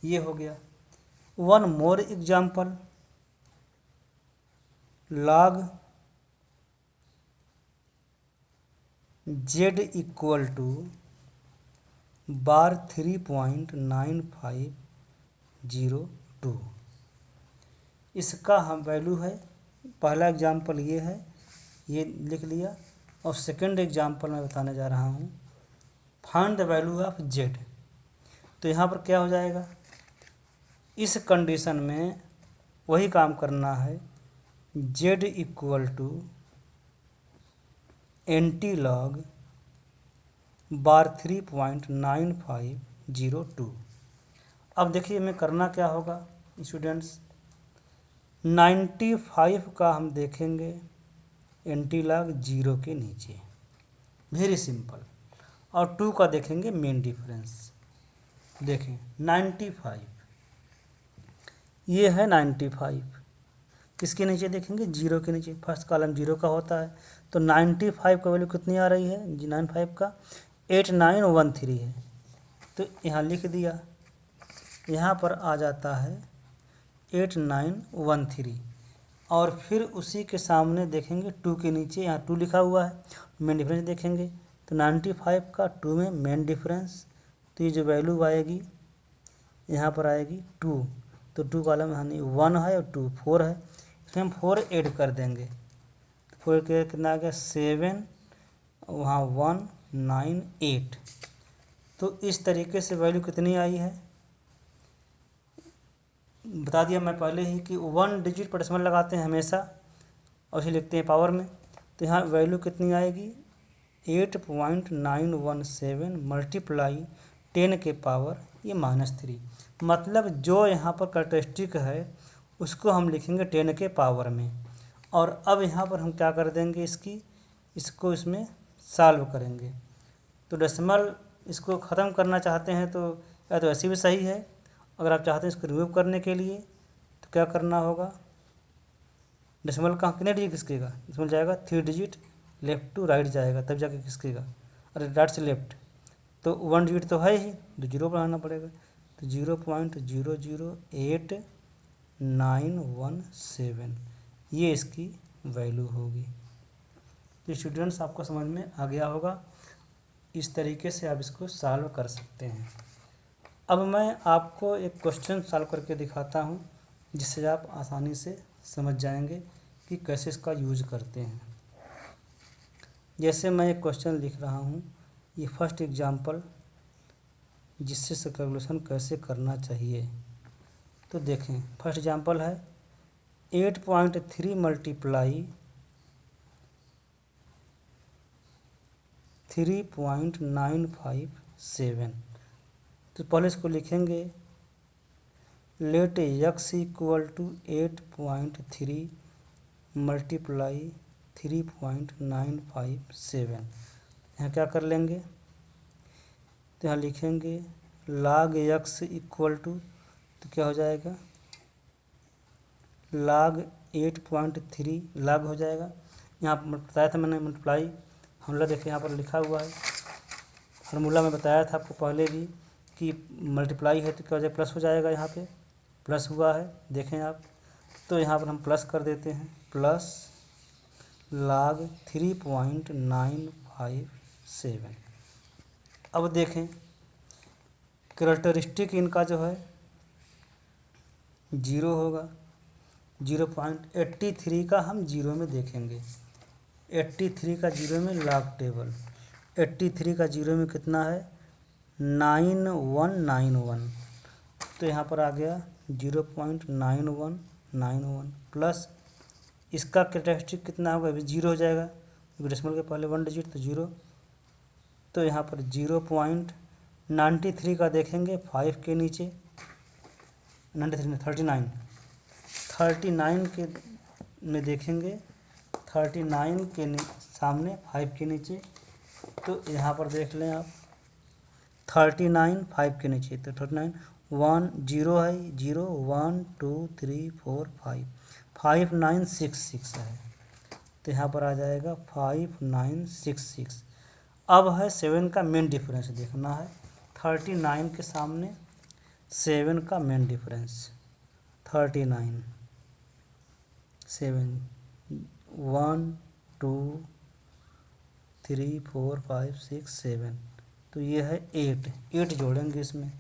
ये हो गया। One more example, log z equal to bar 3.9502। इसका हम वैल्यू है, पहला एग्जाम्पल ये है, ये लिख लिया। और सेकंड एग्जाम्पल मैं बताने जा रहा हूँ, find the value of z। तो यहाँ पर क्या हो जाएगा, इस कंडीशन में वही काम करना है, z equal to anti log bar 3.9502। अब देखिए हमें करना क्या होगा स्टूडेंट्स, 95 का हम देखेंगे एंटी लॉग 0 के नीचे, वेरी सिंपल। और 2 का देखेंगे मेन डिफरेंस। देखें 95 ये है 95, किसके नीचे देखेंगे 0 के नीचे, फर्स्ट कॉलम 0 का होता है। तो 95 का वैल्यू कितनी आ रही है जी, 95 का 8913 है। तो यहाँ लिख दिया, यहाँ पर आ जाता है 8913। और फिर उसी के सामने देखेंगे 2 के नीचे यहाँ 2 लिखा हुआ है, मेन डिफरेंस देखेंगे। तो 95 का 2 में मेन डिफरेंस, तो ये जो वैल्यू आएगी यहाँ पर आएगी 2। तो 2 कॉलम यानी 1 है और 2 4 है, इसमें हम 4 ऐड कर देंगे। तो 4 के कितना आ गया 7, वहाँ 198। तो इस तरीके से वैल्यू कितनी आई है बता दिया मैं पहले ही कि 1 डिजिट पर डेसिमल लगाते हैं हमेशा, और इसे लिखते हैं पावर में। तो यहाँ वैल्यू कितनी आएगी 8.917 मल्टीप्लाई 10 के पावर ये -3। मतलब जो यहाँ पर कैरेक्टरिस्टिक है उसको हम लिखेंगे 10 के पावर में। और अब यहाँ पर हम क्या कर देंगे, इसको इसमें सॉल्व करेंगे। तो डेसिमल इसको ख़त्म करना चाहते हैं तो या तो ऐसी भी सही है, अगर आप चाहते हैं इसको रिमूव करने के लिए तो क्या करना होगा, डेसिमल कहाँ कितने डिजिट खिसकेगा, इसमें जाएगा 3 डिजिट लेफ्ट टू राइट जाएगा तब जाके खिसकेगा, अरे राइट से लेफ्ट। तो 1 डिजिट तो है ही, तो 0 बढ़ाना पड़ेगा। तो 0.008917 ये इसकी वैल्यू होगी। तो स्टूडेंट्स आपको समझ में आ गया होगा, इस तरीके से आप इसको सॉल्व कर सकते हैं। अब मैं आपको एक क्वेश्चन सॉल्व करके दिखाता हूं, जिससे आप आसानी से समझ जाएंगे कि कैसे इसका यूज करते हैं। जैसे मैं एक क्वेश्चन लिख रहा हूं, ये फर्स्ट एग्जांपल, जिससे कैलकुलेशन कैसे करना चाहिए। तो देखें फर्स्ट एग्जांपल है 8.3 मल्टीप्लाई 3.957। तो पहले इसको लिखेंगे, let x equal to 8.3 multiply 3.957। यहाँ क्या कर लेंगे, तो यहाँ लिखेंगे log x इक्वल टू, तो क्या हो जाएगा log 8.3 log हो जाएगा। यहाँ बताया था मैंने मल्टीप्लाई फार्मूला, देखिए यहाँ पर लिखा हुआ है फार्मूला, में बताया था आपको पहले भी कि मल्टीप्लाई है तो क्या हो जाएगा प्लस हो जाएगा, यहाँ पे प्लस हुआ है देखें आप। तो यहाँ पर हम प्लस कर देते हैं, प्लस log 3.957। अब देखें कैरेक्टरिस्टिक इनका जो है 0 होगा, 0.83 का हम 0 में देखेंगे, 83 का 0 में लॉग टेबल, 83 का 0 में कितना है 9191, तो यहाँ पर आ गया 0.9191 प्लस इसका कैरेक्टरिस्टिक कितना होगा, अभी 0 हो जाएगा क्योंकि डेसिमल के पहले 1 डिजिट तो 0, तो यहाँ पर 0.93 का देखेंगे 5 के नीचे, 93 में 39 के में देखेंगे 39 के सामने 5 के नीचे, तो यहाँ पर देख लें आप 39 5 के नीचे, तो 39 1 0 है, 0 1 2 3 4 5 5966 है, तो यहाँ पर आ जाएगा 5966। अब है 7 का मेन डिफरेंस देखना है, 39 के सामने 7 का मेन डिफरेंस 39 7 1 2 3 4 5 6 7, तो ये है 8 जोड़ेंगे इसमें,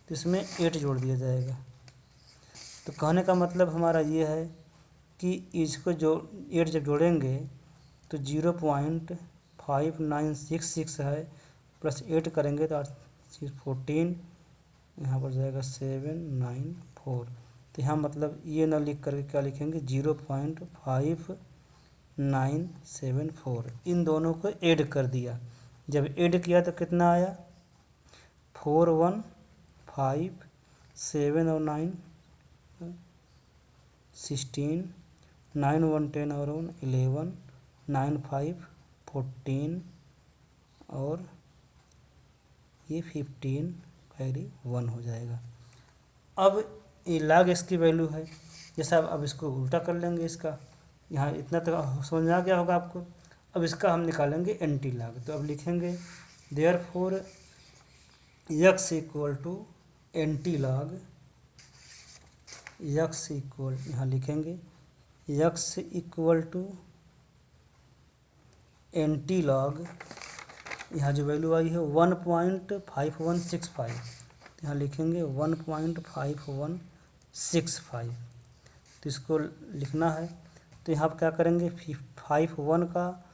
तो इसमें 8 जोड़ दिया जाएगा। तो कहने का मतलब हमारा ये है कि इसको जो 8 जब जोड़ेंगे तो 0.5966 है, प्लस 8 करेंगे तो 14, यहाँ पर जाएगा 794, तो यहाँ मतलब ये ना लिख करके क्या लिखेंगे 0.5974, इन दोनों को ऐड कर दिया, जब ऐड किया तो कितना आया 4 1 5 7 और 9 16 9 1 10 और 1 11 9 5 14 और ये 15 कैरी 1 हो जाएगा। अब ये लाग इसकी वैल्यू है, जैसा अब इसको उल्टा कर लेंगे, इसका यहाँ इतना तक समझ में आ गया होगा आपको। अब इसका हम निकालेंगे एंटी लाग, तो अब लिखेंगे therefore x equal to anti log, x equal यहाँ लिखेंगे x equal to anti log, यहाँ जो वैल्यू आई है 1.5165, यहाँ लिखेंगे 1.5165, तो इसको लिखना है। तो यहाँ पर क्या करेंगे 51 का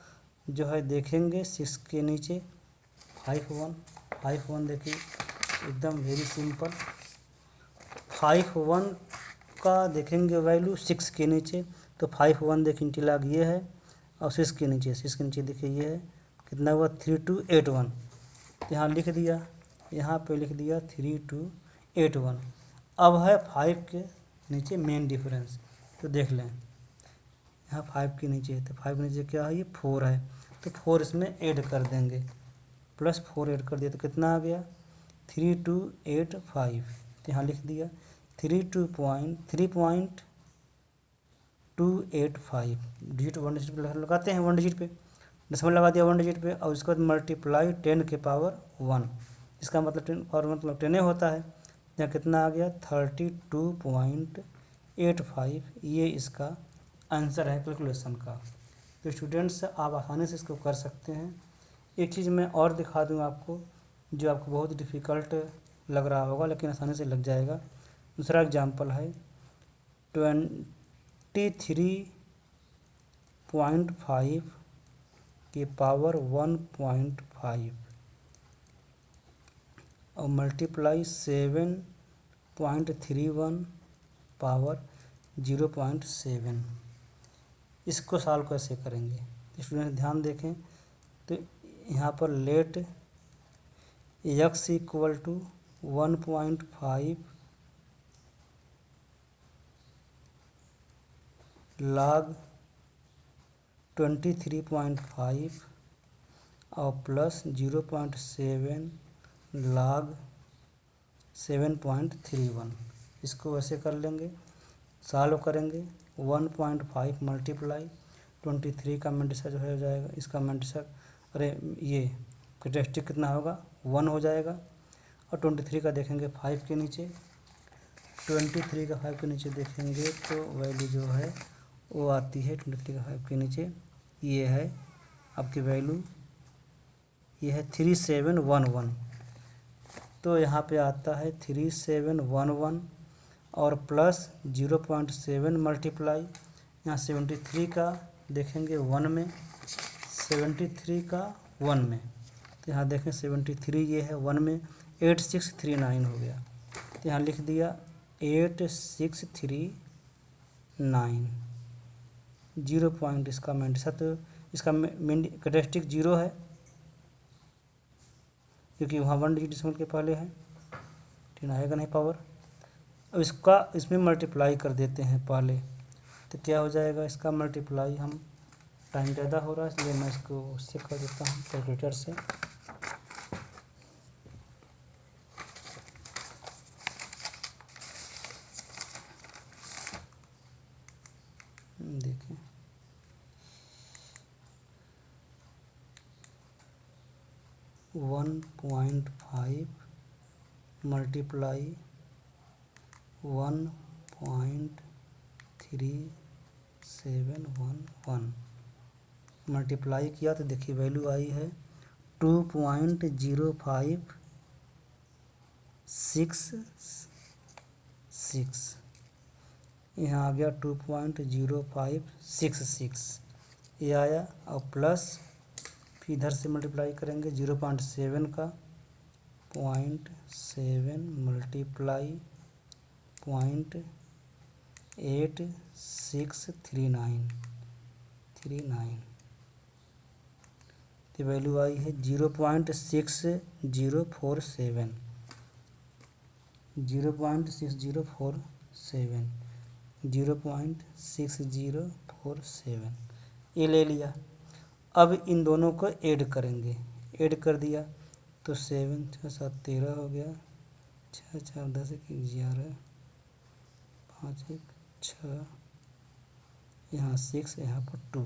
जो है देखेंगे 6 के नीचे 51 देखिए एकदम वेरी सिंपल, 51 का देखेंगे वैल्यू 6 के नीचे, तो 51 देखिए इंटीलॉग ये है, और 6 के नीचे देखिए ये है, कितना हुआ 3281, तो यहाँ लिख दिया, यहाँ पे लिख दिया 3281। अब है 5 के नीचे मेन डिफरेंस, तो देख लें यहाँ 5 के नीचे है, तो 5 के नीचे क्या है, ये 4 है, तो 4 इसमें ऐड कर देंगे, प्लस 4 ऐड कर दिया तो कितना आ गया 3285, तो यहाँ लिख दिया 3.285 डिजिट 1 डिजिट पे लगाते हैं, 1 डिजिट पे डेसिमल लगा दिया 1 डिजिट पे, और उसके बाद मल्टीप्लाई 10 के पावर 1, इसका मतलब 10 पावर मतलब 10 होता है, यहाँ कितना आ गया 32.85, ये इसका आंसर है कैलकुलेशन का। तो स्टूडेंट्स आप आसानी से इसको कर सकते हैं। एक चीज़ मैं और दिखा दूँ आपको, जो आपको बहुत डिफ़िकल्ट लग रहा होगा लेकिन आसानी से लग जाएगा। दूसरा एग्जांपल है 23.5 की पावर 1.5 और मल्टीप्लाई 7.31 पावर 0.7, इसको सॉल्व कैसे करेंगे स्टूडेंट ध्यान देखें। तो यहाँ पर let x equal to 1.5 log 23.5 और प्लस 0.7 log 7.31, इसको वैसे कर लेंगे, सॉल्व करेंगे 1.5 मल्टीप्लाई 23 का मल्टीप्लाई जो है हो जाएगा, इसका मल्टीप्लाई अरे ये कैरेक्टरिस्टिक कितना होगा 1 हो जाएगा, और 23 का देखेंगे 5 के नीचे, 23 का 5 के नीचे देखेंगे तो वैल्यू जो है वो आती है 23 का 5 के नीचे, ये है आपकी वैल्यू, ये है 3711, तो यहाँ पे आता है 3711 और प्लस 0.7 मल्टीप्लाई यहाँ 73 का देखेंगे 1 में, 73 का 1 में, तो यहाँ देखें 73 ये है 1 में, 8639 हो गया। तो यहाँ लिख दिया 8639, 0 पॉइंट इसका इसका मेन कैरेक्टरिस्टिक 0 है क्योंकि वहाँ 1 डिजिट डेसिमल के पहले है, ठीक आएगा नहीं पावर। अब इसमें मल्टीप्लाई कर देते हैं पहले, तो क्या हो जाएगा इसका मल्टीप्लाई, हम टाइम ज़्यादा हो रहा है इसलिए मैं इसको उससे कर देता हूँ कैलकुलेटर से। देखिए 1.5 मल्टीप्लाई 1.3711 मल्टीप्लाई किया तो देखिए वैल्यू आई है 2.0566, यहाँ आ गया 2.0566 ये आया। और प्लस फिर इधर से मल्टीप्लाई करेंगे 0.7 का 0.7 मल्टीप्लाई 0.8639 तो वैल्यू आई है 0.6047 0.6047 ये ले लिया। अब इन दोनों को ऐड करेंगे, ऐड कर दिया तो 7 6 7 13 हो गया, 6 4 10 11 5 1 6, यहाँ 6 यहाँ पर 2।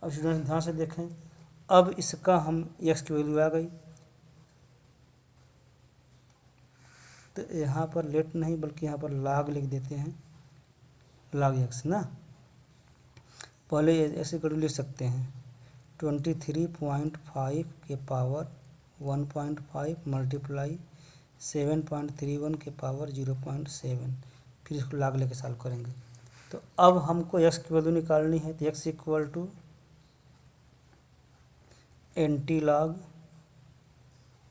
अब स्टूडेंट ध्यान से देखें, अब इसका हम x की वैल्यू आ गई तो यहाँ पर लेट नहीं बल्कि यहाँ पर log लिख देते हैं, log x ना। पहले ऐसे कर लिख सकते हैं 23.5 के पावर 1.5 मल्टीप्लाई 7.31 के पावर 0.7, फिर इसको log लेके सॉल्व करेंगे। तो अब हमको x की वैल्यू निकालनी है तो x equal to NT log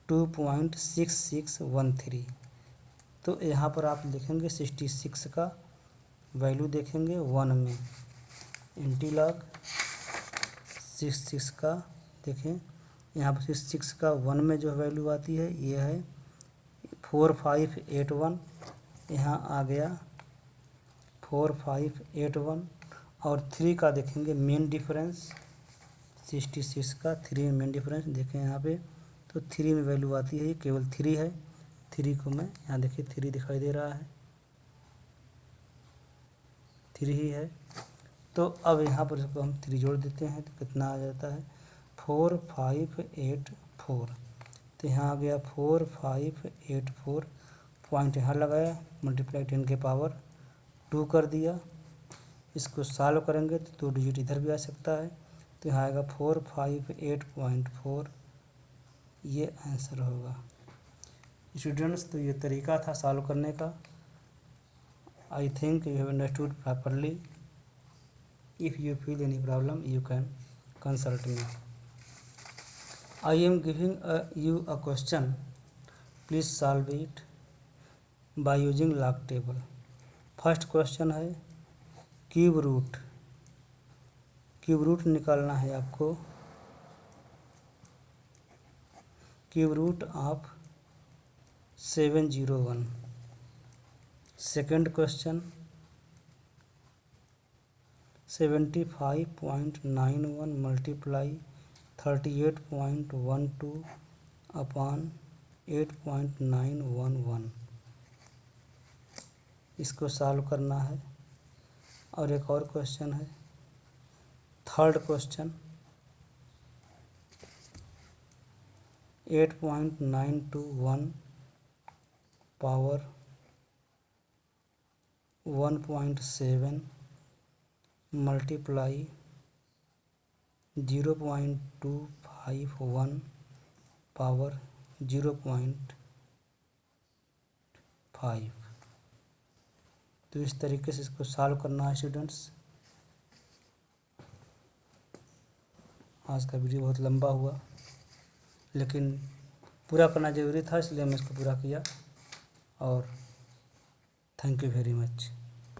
2.6613। तो यहाँ पर आप लिखेंगे 66 का वैल्यू देखेंगे 1 में, NT log 66 का देखें यहाँ पर 66 का 1 में जो वैल्यू आती है ये है 4581, यहाँ आ गया 4581। और 3 का देखेंगे मेन डिफरेंस 66 का 3 में मेन डिफरेंस देखें यहाँ पे, तो 3 में वैल्यू आती है, ये केवल 3 है। 3 को मैं यहाँ देखिए 3 दिखाई दे रहा है, 3 ही है। तो अब यहाँ पर इसको हम 3 जोड़ देते हैं तो कितना आ जाता है 4584। तो यहाँ आ गया 4584, पॉइंट यहाँ लगाया, मल्टीप्लाई 10 के पावर 2 कर दिया। इसको सॉल्व करेंगे तो 2 डिजिट इधर भी आ सकता है, तो यहाँ आएगा 458.4, ये आंसर होगा। स्टूडेंट्स तो ये तरीका था सॉल्व करने का। I think you have understood properly. If you feel any problem you can consult me. I am giving you a question, please solve it by using log table। First question है cube root निकालना है आपको, cube root of 701। Second question 75.91 multiply 38.12 upon 8.911, इसको solve करना है। और एक और क्वेश्चन है, third question 8.921 power 1.7 multiply 0.251 power 0.5। तो इस तरीके से इसको सॉल्व करना है स्टूडेंट्स। आज का वीडियो बहुत लंबा हुआ लेकिन पूरा करना ज़रूरी था, इसलिए हमने इसको पूरा किया। और थैंक यू वेरी मच।